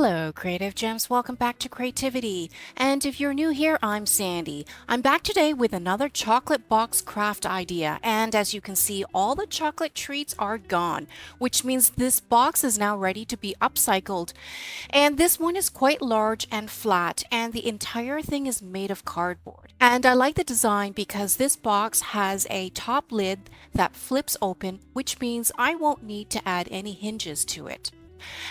Hello, Creative Gems. Welcome back to Creativity. And if you're new here, I'm Sandy. I'm back today with another chocolate box craft idea. And as you can see, all the chocolate treats are gone, which means this box is now ready to be upcycled. And this one is quite large and flat, and the entire thing is made of cardboard. And I like the design because this box has a top lid that flips open, which means I won't need to add any hinges to it.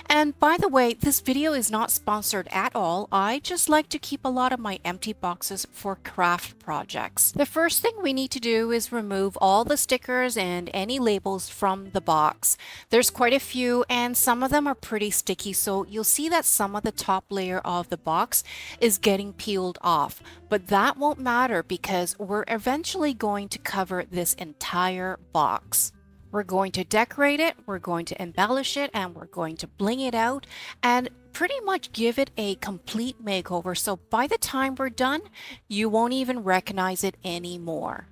And by the way, this video is not sponsored at all. I just like to keep a lot of my empty boxes for craft projects. The first thing we need to do is remove all the stickers and any labels from the box. There's quite a few and some of them are pretty sticky, so you'll see that some of the top layer of the box is getting peeled off. But that won't matter because we're eventually going to cover this entire box. We're going to decorate it, we're going to embellish it, and we're going to bling it out and pretty much give it a complete makeover. So by the time we're done, you won't even recognize it anymore.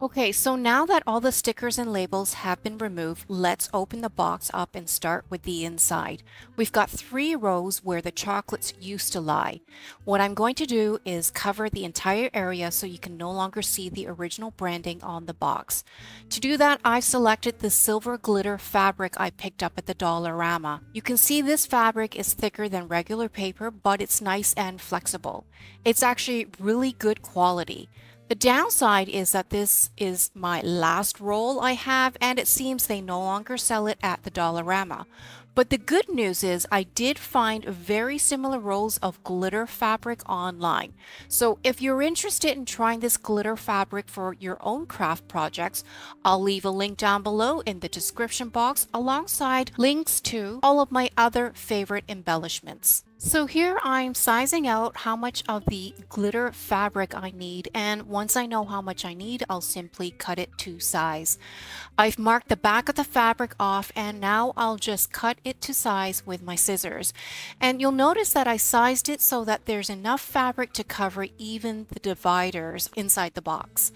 Okay, so now that all the stickers and labels have been removed, let's open the box up and start with the inside. We've got 3 rows where the chocolates used to lie. What I'm going to do is cover the entire area so you can no longer see the original branding on the box. To do that, I've selected the silver glitter fabric I picked up at the Dollarama. You can see this fabric is thicker than regular paper, but it's nice and flexible. It's actually really good quality. The downside is that this is my last roll I have, and it seems they no longer sell it at the Dollarama. But the good news is I did find very similar rolls of glitter fabric online. So if you're interested in trying this glitter fabric for your own craft projects, I'll leave a link down below in the description box alongside links to all of my other favorite embellishments. So here I'm sizing out how much of the glitter fabric I need, and once I know how much I need, I'll simply cut it to size. I've marked the back of the fabric off, and now I'll just cut it to size with my scissors. And you'll notice that I sized it so that there's enough fabric to cover even the dividers inside the box.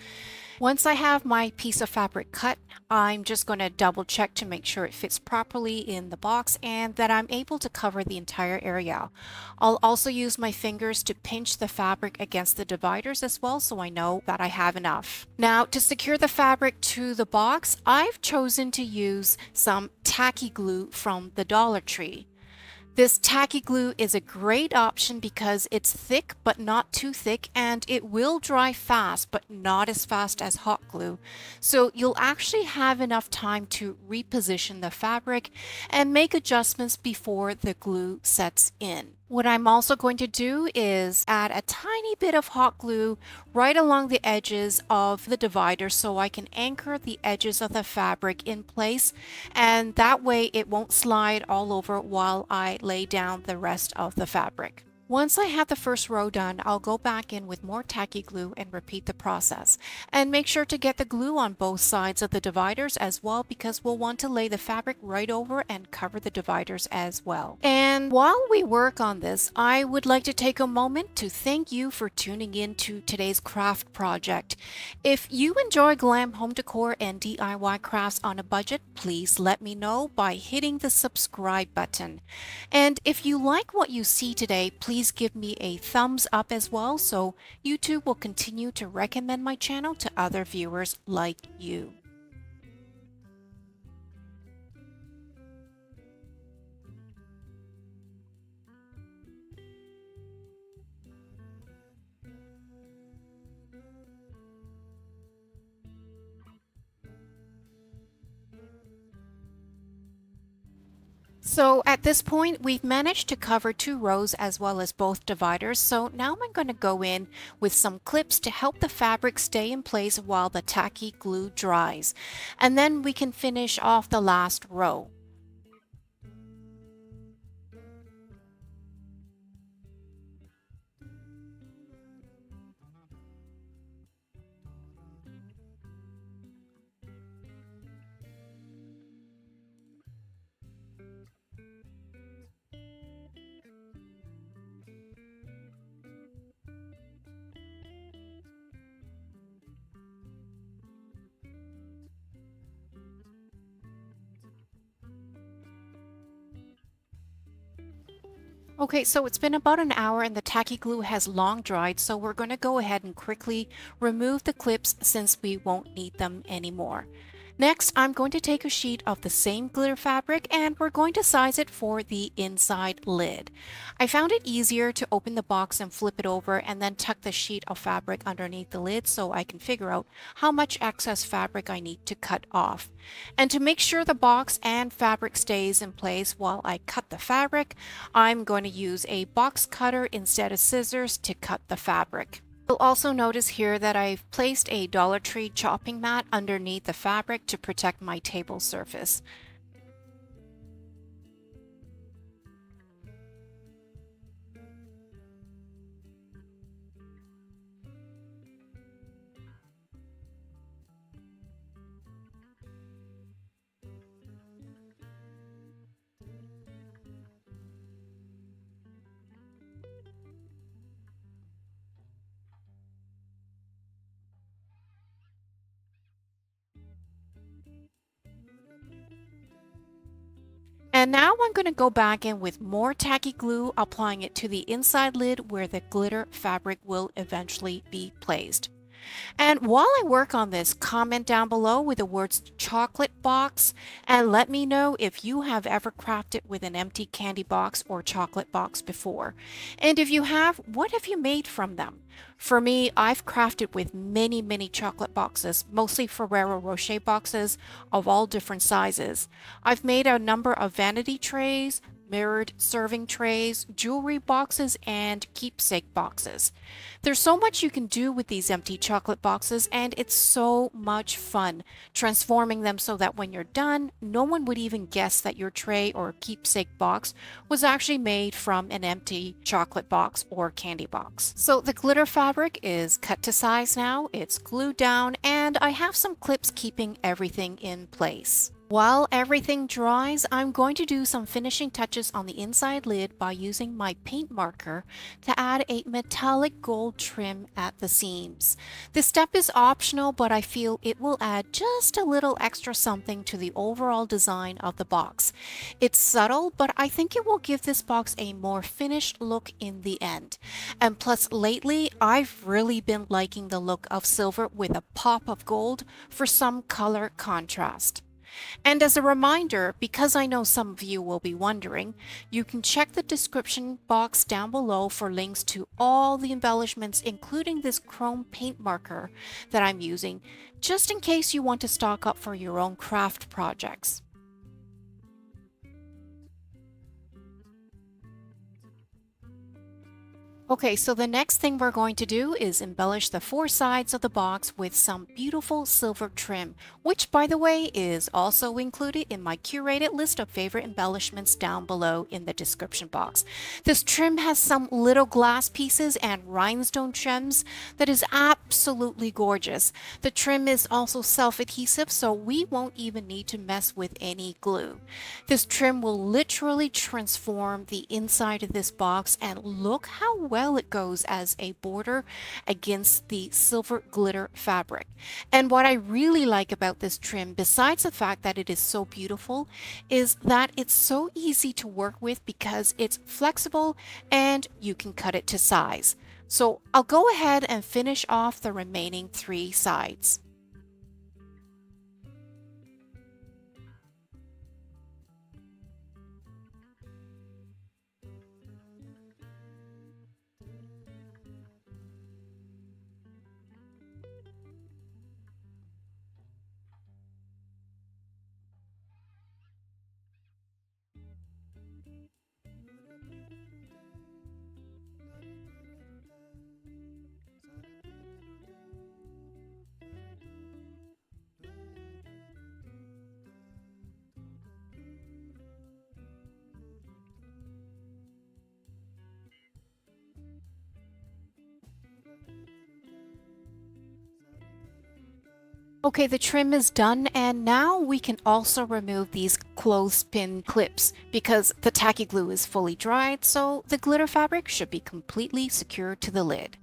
Once I have my piece of fabric cut, I'm just going to double check to make sure it fits properly in the box and that I'm able to cover the entire area. I'll also use my fingers to pinch the fabric against the dividers as well so I know that I have enough. Now, to secure the fabric to the box, I've chosen to use some tacky glue from the Dollar Tree. This tacky glue is a great option because it's thick but not too thick, and it will dry fast but not as fast as hot glue. So you'll actually have enough time to reposition the fabric and make adjustments before the glue sets in. What I'm also going to do is add a tiny bit of hot glue right along the edges of the divider so I can anchor the edges of the fabric in place, and that way it won't slide all over while I lay down the rest of the fabric. Once I have the first row done, I'll go back in with more tacky glue and repeat the process. And make sure to get the glue on both sides of the dividers as well because we'll want to lay the fabric right over and cover the dividers as well. And while we work on this, I would like to take a moment to thank you for tuning in to today's craft project. If you enjoy glam home decor and DIY crafts on a budget, please let me know by hitting the subscribe button. And if you like what you see today, please give me a thumbs up as well so YouTube will continue to recommend my channel to other viewers like you. So at this point, we've managed to cover 2 rows as well as both dividers. So now I'm going to go in with some clips to help the fabric stay in place while the tacky glue dries. And then we can finish off the last row. Okay, so it's been about an hour and the tacky glue has long dried, so we're going to go ahead and quickly remove the clips since we won't need them anymore. Next, I'm going to take a sheet of the same glitter fabric and we're going to size it for the inside lid. I found it easier to open the box and flip it over and then tuck the sheet of fabric underneath the lid so I can figure out how much excess fabric I need to cut off. And to make sure the box and fabric stays in place while I cut the fabric, I'm going to use a box cutter instead of scissors to cut the fabric. You'll also notice here that I've placed a Dollar Tree chopping mat underneath the fabric to protect my table surface. And now I'm going to go back in with more tacky glue, applying it to the inside lid where the glitter fabric will eventually be placed. And while I work on this, comment down below with the words chocolate box and let me know if you have ever crafted with an empty candy box or chocolate box before. And if you have, what have you made from them? For me, I've crafted with many chocolate boxes, mostly Ferrero Rocher boxes of all different sizes. I've made a number of vanity trays, mirrored serving trays, jewelry boxes, and keepsake boxes. There's so much you can do with these empty chocolate boxes, and it's so much fun transforming them so that when you're done, no one would even guess that your tray or keepsake box was actually made from an empty chocolate box or candy box. So the glitter fabric is cut to size now, it's glued down, and I have some clips keeping everything in place. While everything dries, I'm going to do some finishing touches on the inside lid by using my paint marker to add a metallic gold trim at the seams. This step is optional, but I feel it will add just a little extra something to the overall design of the box. It's subtle, but I think it will give this box a more finished look in the end. And plus, lately, I've really been liking the look of silver with a pop of gold for some color contrast. And as a reminder, because I know some of you will be wondering, you can check the description box down below for links to all the embellishments, including this chrome paint marker that I'm using, just in case you want to stock up for your own craft projects. Okay, so the next thing we're going to do is embellish the four sides of the box with some beautiful silver trim, which by the way is also included in my curated list of favorite embellishments down below in the description box. This trim has some little glass pieces and rhinestone gems that is absolutely gorgeous. The trim is also self-adhesive, so we won't even need to mess with any glue. This trim will literally transform the inside of this box, and look how well it goes as a border against the silver glitter fabric. And what I really like about this trim, besides the fact that it is so beautiful, is that it's so easy to work with because it's flexible and you can cut it to size. So I'll go ahead and finish off the remaining three sides. Okay, the trim is done, and now we can also remove these clothespin clips because the tacky glue is fully dried, so the glitter fabric should be completely secured to the lid.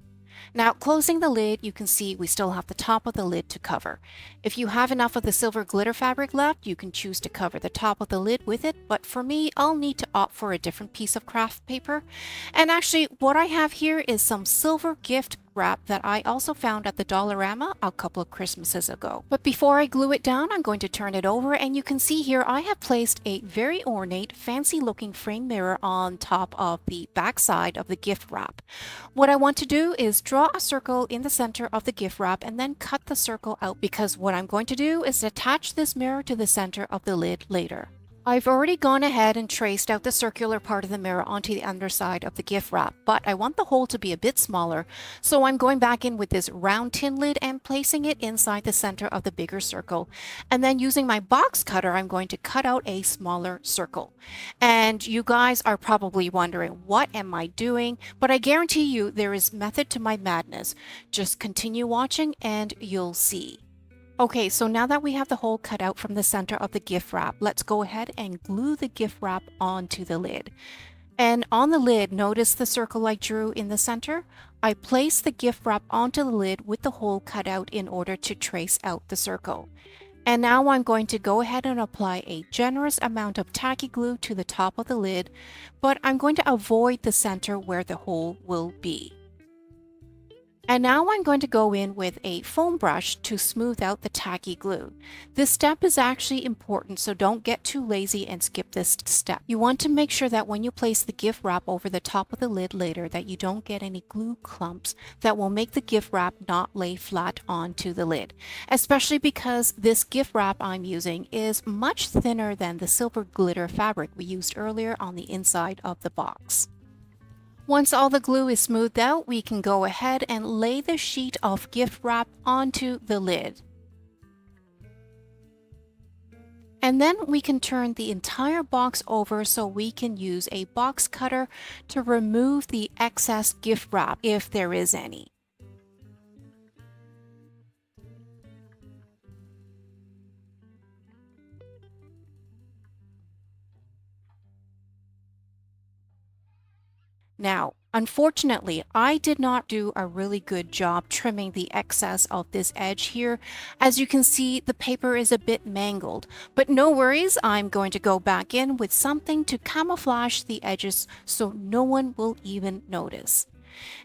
Now, closing the lid, you can see we still have the top of the lid to cover. If you have enough of the silver glitter fabric left, you can choose to cover the top of the lid with it, but for me, I'll need to opt for a different piece of craft paper. And actually, what I have here is some silver gift wrap that I also found at the Dollarama a couple of Christmases ago. But before I glue it down, I'm going to turn it over, and you can see here I have placed a very ornate, fancy looking frame mirror on top of the back side of the gift wrap. What I want to do is draw a circle in the center of the gift wrap and then cut the circle out, because what I'm going to do is attach this mirror to the center of the lid later. I've already gone ahead and traced out the circular part of the mirror onto the underside of the gift wrap, but I want the hole to be a bit smaller, so I'm going back in with this round tin lid and placing it inside the center of the bigger circle. And then using my box cutter, I'm going to cut out a smaller circle. And you guys are probably wondering, what am I doing? But I guarantee you there is method to my madness. Just continue watching and you'll see. Okay, so now that we have the hole cut out from the center of the gift wrap, let's go ahead and glue the gift wrap onto the lid. And on the lid, notice the circle I drew in the center? I placed the gift wrap onto the lid with the hole cut out in order to trace out the circle. And now I'm going to go ahead and apply a generous amount of tacky glue to the top of the lid, but I'm going to avoid the center where the hole will be. And now I'm going to go in with a foam brush to smooth out the tacky glue. This step is actually important, so don't get too lazy and skip this step. You want to make sure that when you place the gift wrap over the top of the lid later, that you don't get any glue clumps that will make the gift wrap not lay flat onto the lid. Especially because this gift wrap I'm using is much thinner than the silver glitter fabric we used earlier on the inside of the box. Once all the glue is smoothed out, we can go ahead and lay the sheet of gift wrap onto the lid. And then we can turn the entire box over so we can use a box cutter to remove the excess gift wrap if there is any. Now, unfortunately, I did not do a really good job trimming the excess of this edge here. As you can see, the paper is a bit mangled, but no worries, I'm going to go back in with something to camouflage the edges so no one will even notice.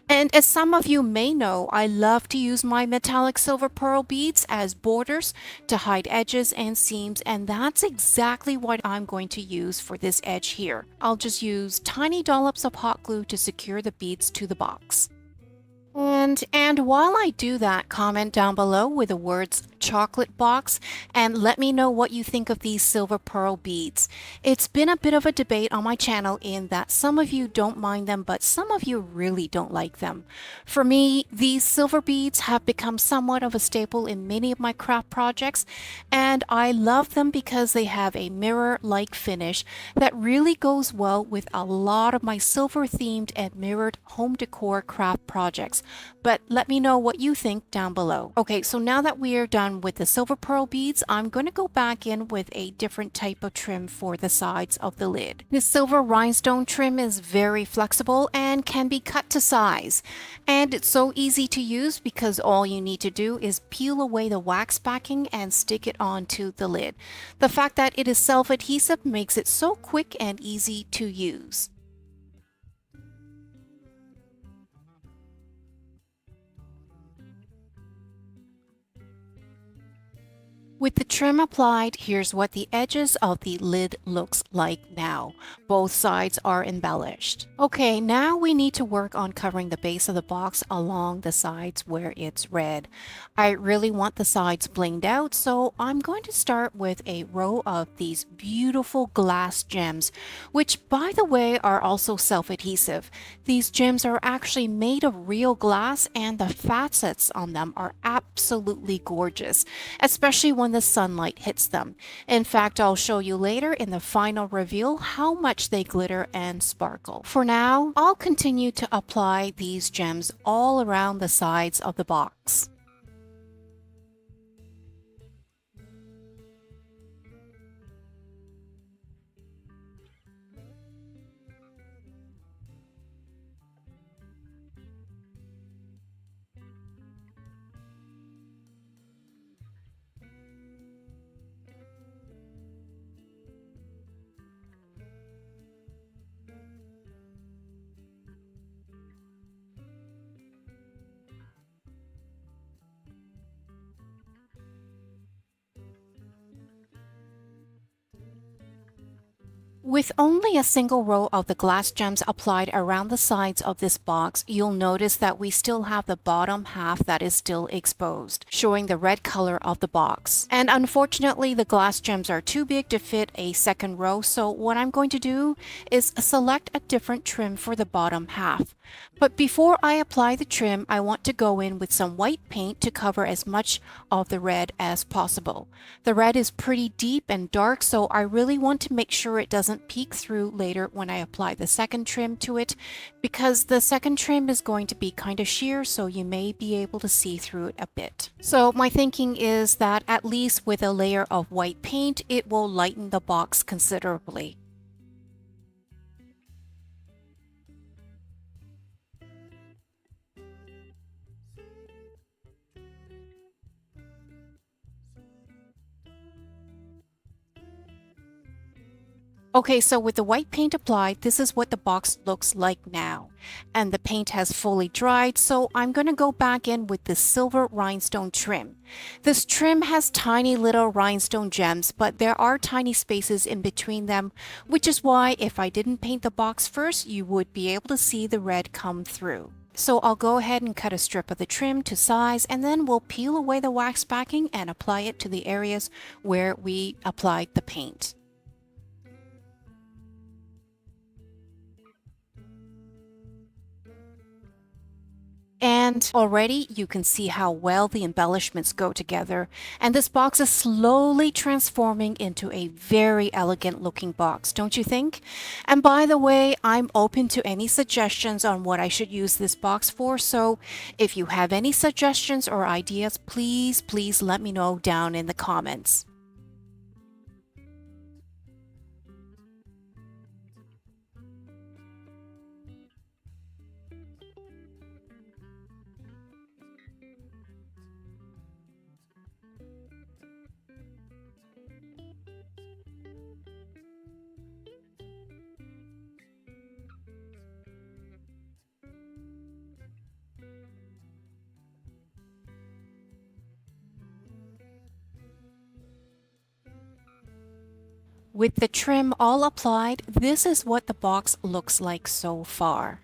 And as some of you may know, I love to use my metallic silver pearl beads as borders to hide edges and seams, and that's exactly what I'm going to use for this edge here. I'll just use tiny dollops of hot glue to secure the beads to the box. And while I do that, comment down below with the words chocolate box and let me know what you think of these silver pearl beads. It's been a bit of a debate on my channel in that some of you don't mind them, but some of you really don't like them. For me, these silver beads have become somewhat of a staple in many of my craft projects, and I love them because they have a mirror-like finish that really goes well with a lot of my silver themed and mirrored home decor craft projects. But let me know what you think down below. Okay, so now that we are done with the silver pearl beads, I'm going to go back in with a different type of trim for the sides of the lid. This silver rhinestone trim is very flexible and can be cut to size. And it's so easy to use because all you need to do is peel away the wax backing and stick it onto the lid. The fact that it is self-adhesive makes it so quick and easy to use. With the trim applied, here's what the edges of the lid looks like now. Both sides are embellished. Okay, now we need to work on covering the base of the box along the sides where it's red. I really want the sides blinged out, so I'm going to start with a row of these beautiful glass gems, which by the way are also self-adhesive. These gems are actually made of real glass and the facets on them are absolutely gorgeous, especially when the sunlight hits them. In fact, I'll show you later in the final reveal how much they glitter and sparkle. For now, I'll continue to apply these gems all around the sides of the box. With only a single row of the glass gems applied around the sides of this box, you'll notice that we still have the bottom half that is still exposed, showing the red color of the box. And unfortunately, the glass gems are too big to fit a second row, so what I'm going to do is select a different trim for the bottom half. But before I apply the trim, I want to go in with some white paint to cover as much of the red as possible. The red is pretty deep and dark, so I really want to make sure it doesn't peek through later when I apply the second trim to it, because the second trim is going to be kind of sheer, so you may be able to see through it a bit. So my thinking is that at least with a layer of white paint, it will lighten the box considerably. Okay, so with the white paint applied, this is what the box looks like now. And the paint has fully dried, so I'm going to go back in with the silver rhinestone trim. This trim has tiny little rhinestone gems, but there are tiny spaces in between them, which is why if I didn't paint the box first, you would be able to see the red come through. So I'll go ahead and cut a strip of the trim to size, and then we'll peel away the wax backing and apply it to the areas where we applied the paint. And already you can see how well the embellishments go together, and this box is slowly transforming into a very elegant looking box, don't you think? And by the way, I'm open to any suggestions on what I should use this box for, so if you have any suggestions or ideas, please let me know down in the comments. With the trim all applied, this is what the box looks like so far.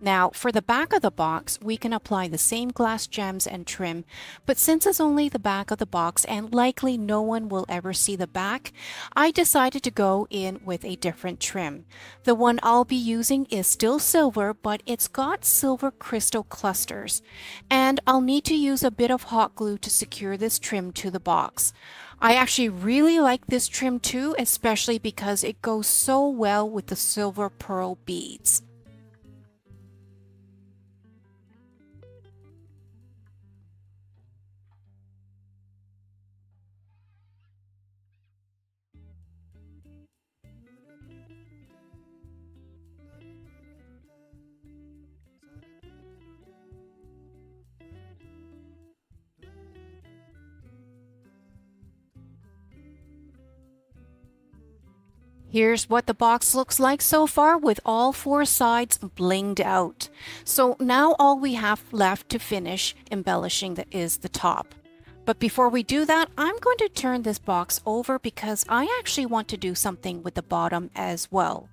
Now, for the back of the box, we can apply the same glass gems and trim, but since it's only the back of the box and likely no one will ever see the back, I decided to go in with a different trim. The one I'll be using is still silver, but it's got silver crystal clusters, and I'll need to use a bit of hot glue to secure this trim to the box. I actually really like this trim too, especially because it goes so well with the silver pearl beads. Here's what the box looks like so far with all four sides blinged out. So now all we have left to finish embellishing is the top. But before we do that, I'm going to turn this box over because I actually want to do something with the bottom as well.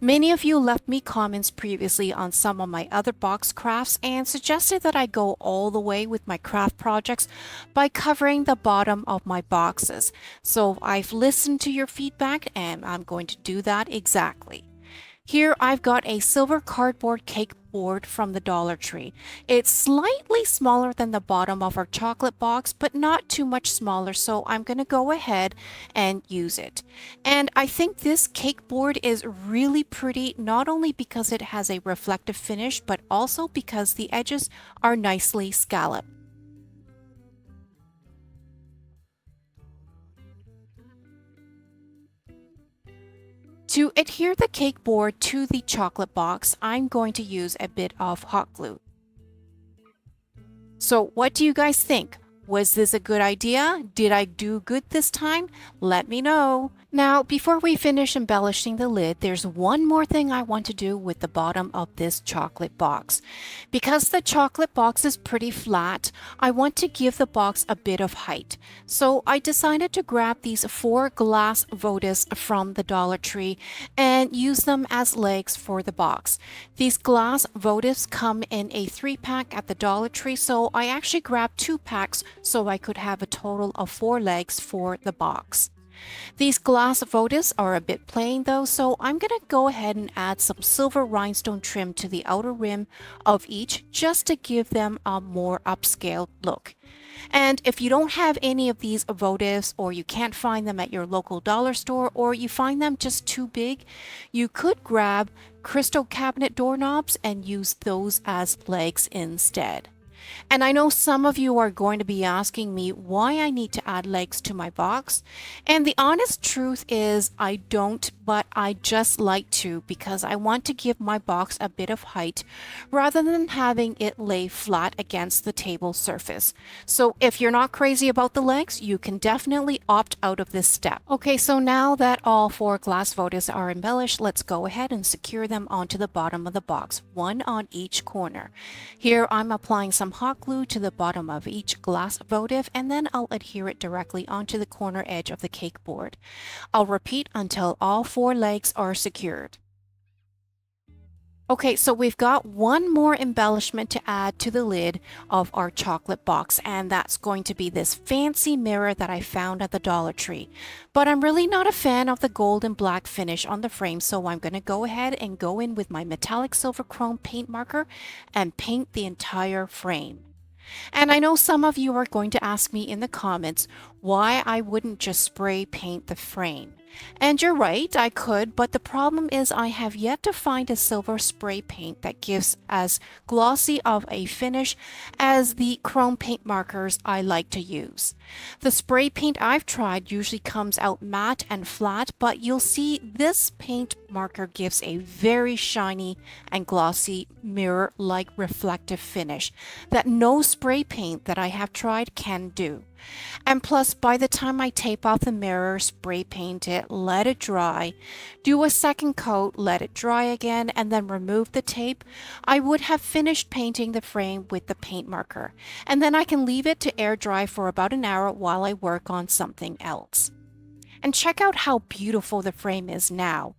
Many of you left me comments previously on some of my other box crafts and suggested that I go all the way with my craft projects by covering the bottom of my boxes. So I've listened to your feedback and I'm going to do that exactly. Here I've got a silver cardboard cake board from the Dollar Tree. It's slightly smaller than the bottom of our chocolate box, but not too much smaller, so I'm going to go ahead and use it. And I think this cake board is really pretty, not only because it has a reflective finish, but also because the edges are nicely scalloped. To adhere the cake board to the chocolate box, I'm going to use a bit of hot glue. So what do you guys think? Was this a good idea? Did I do good this time? Let me know. Now, before we finish embellishing the lid, there's one more thing I want to do with the bottom of this chocolate box. Because the chocolate box is pretty flat, I want to give the box a bit of height. So I decided to grab these 4 glass votives from the Dollar Tree and use them as legs for the box. These glass votives come in a 3-pack at the Dollar Tree, so I actually grabbed 2 packs so I could have a total of 4 legs for the box. These glass votives are a bit plain though, so I'm going to go ahead and add some silver rhinestone trim to the outer rim of each just to give them a more upscale look. And if you don't have any of these votives, or you can't find them at your local dollar store, or you find them just too big, you could grab crystal cabinet doorknobs and use those as legs instead. And I know some of you are going to be asking me why I need to add legs to my box. And the honest truth is I don't, but I just like to because I want to give my box a bit of height rather than having it lay flat against the table surface. So if you're not crazy about the legs, you can definitely opt out of this step. Okay, so now that all 4 glass votives are embellished, let's go ahead and secure them onto the bottom of the box, one on each corner. Here I'm applying some hot glue to the bottom of each glass votive, and then I'll adhere it directly onto the corner edge of the cake board. I'll repeat until all 4 legs are secured. Okay, so we've got one more embellishment to add to the lid of our chocolate box, and that's going to be this fancy mirror that I found at the Dollar Tree. But I'm really not a fan of the gold and black finish on the frame, so I'm going to go ahead and go in with my metallic silver chrome paint marker and paint the entire frame. And I know some of you are going to ask me in the comments why I wouldn't just spray paint the frame. And you're right, I could, but the problem is I have yet to find a silver spray paint that gives as glossy of a finish as the chrome paint markers I like to use. The spray paint I've tried usually comes out matte and flat, but you'll see this paint marker gives a very shiny and glossy mirror-like reflective finish that no spray paint that I have tried can do. And plus, by the time I tape off the mirror, spray paint it, let it dry, do a second coat, let it dry again, and then remove the tape, I would have finished painting the frame with the paint marker. And then I can leave it to air dry for about an hour while I work on something else. And check out how beautiful the frame is now.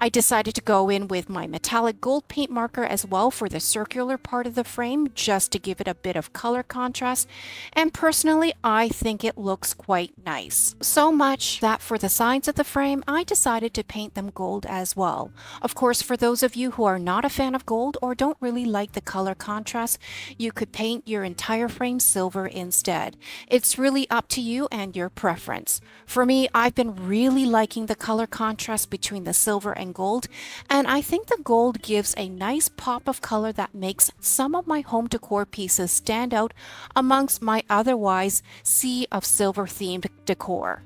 I decided to go in with my metallic gold paint marker as well for the circular part of the frame, just to give it a bit of color contrast, and personally I think it looks quite nice. So much that for the sides of the frame I decided to paint them gold as well. Of course, for those of you who are not a fan of gold or don't really like the color contrast, you could paint your entire frame silver instead. It's really up to you and your preference. For me, I've been really liking the color contrast between the silver and gold, and I think the gold gives a nice pop of color that makes some of my home decor pieces stand out amongst my otherwise sea of silver themed decor.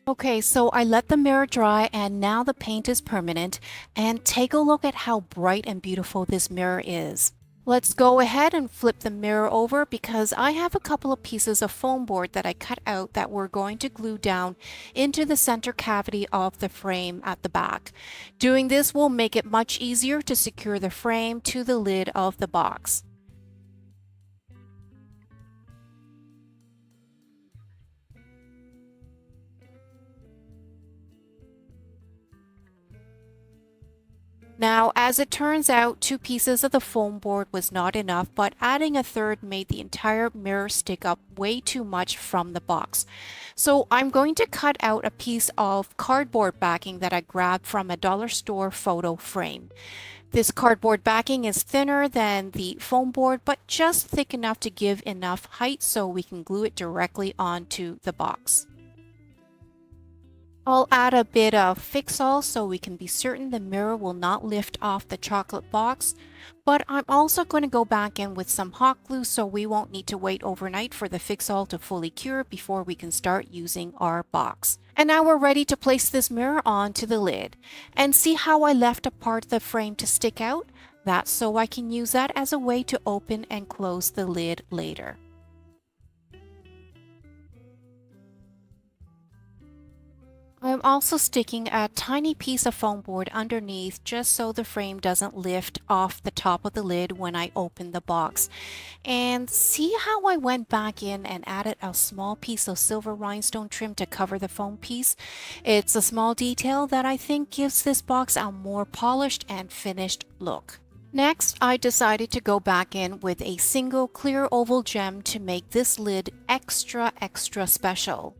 Okay, so I let the mirror dry and now the paint is permanent, and take a look at how bright and beautiful this mirror is. Let's go ahead and flip the mirror over because I have a couple of pieces of foam board that I cut out that we're going to glue down into the center cavity of the frame at the back. Doing this will make it much easier to secure the frame to the lid of the box. Now, as it turns out, 2 pieces of the foam board was not enough, but adding a third made the entire mirror stick up way too much from the box. So I'm going to cut out a piece of cardboard backing that I grabbed from a dollar store photo frame. This cardboard backing is thinner than the foam board, but just thick enough to give enough height so we can glue it directly onto the box. I'll add a bit of Fix-All so we can be certain the mirror will not lift off the chocolate box. But I'm also going to go back in with some hot glue so we won't need to wait overnight for the Fix-All to fully cure before we can start using our box. And now we're ready to place this mirror onto the lid. And see how I left a part of the frame to stick out? That's so I can use that as a way to open and close the lid later. I'm also sticking a tiny piece of foam board underneath just so the frame doesn't lift off the top of the lid when I open the box. And see how I went back in and added a small piece of silver rhinestone trim to cover the foam piece? It's a small detail that I think gives this box a more polished and finished look. Next, I decided to go back in with a single clear oval gem to make this lid extra special.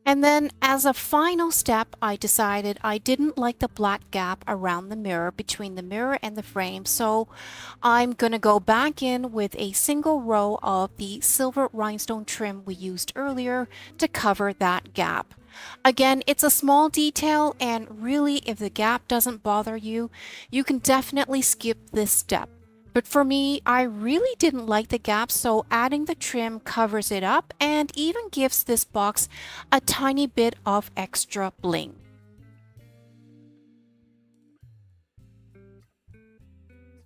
And then as a final step, I decided I didn't like the black gap around the mirror between the mirror and the frame, so I'm going to go back in with a single row of the silver rhinestone trim we used earlier to cover that gap. Again, it's a small detail, and really if the gap doesn't bother you, you can definitely skip this step. But for me, I really didn't like the gap, so adding the trim covers it up and even gives this box a tiny bit of extra bling.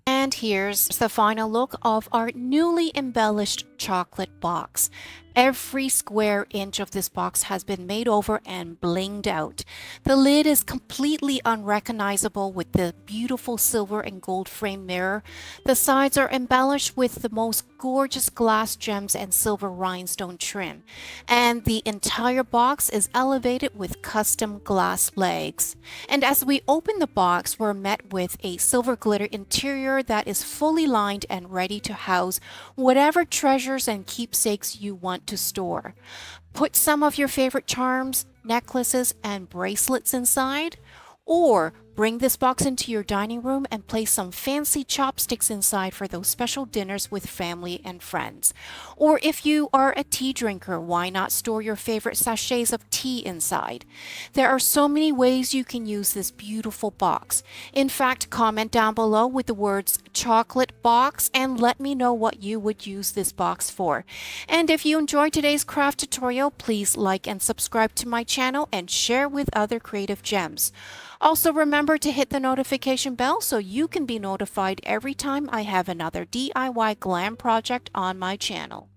And here's the final look of our newly embellished chocolate box. Every square inch of this box has been made over and blinged out. The lid is completely unrecognizable with the beautiful silver and gold frame mirror. The sides are embellished with the most gorgeous glass gems and silver rhinestone trim. And the entire box is elevated with custom glass legs. And as we open the box, we're met with a silver glitter interior that is fully lined and ready to house whatever treasures and keepsakes you want to store. Put some of your favorite charms, necklaces, and bracelets inside, or bring this box into your dining room and place some fancy chopsticks inside for those special dinners with family and friends. Or if you are a tea drinker, why not store your favorite sachets of tea inside? There are so many ways you can use this beautiful box. In fact, comment down below with the words chocolate box and let me know what you would use this box for. And if you enjoyed today's craft tutorial, please like and subscribe to my channel and share with other creative gems. Also, remember to hit the notification bell so you can be notified every time I have another DIY glam project on my channel.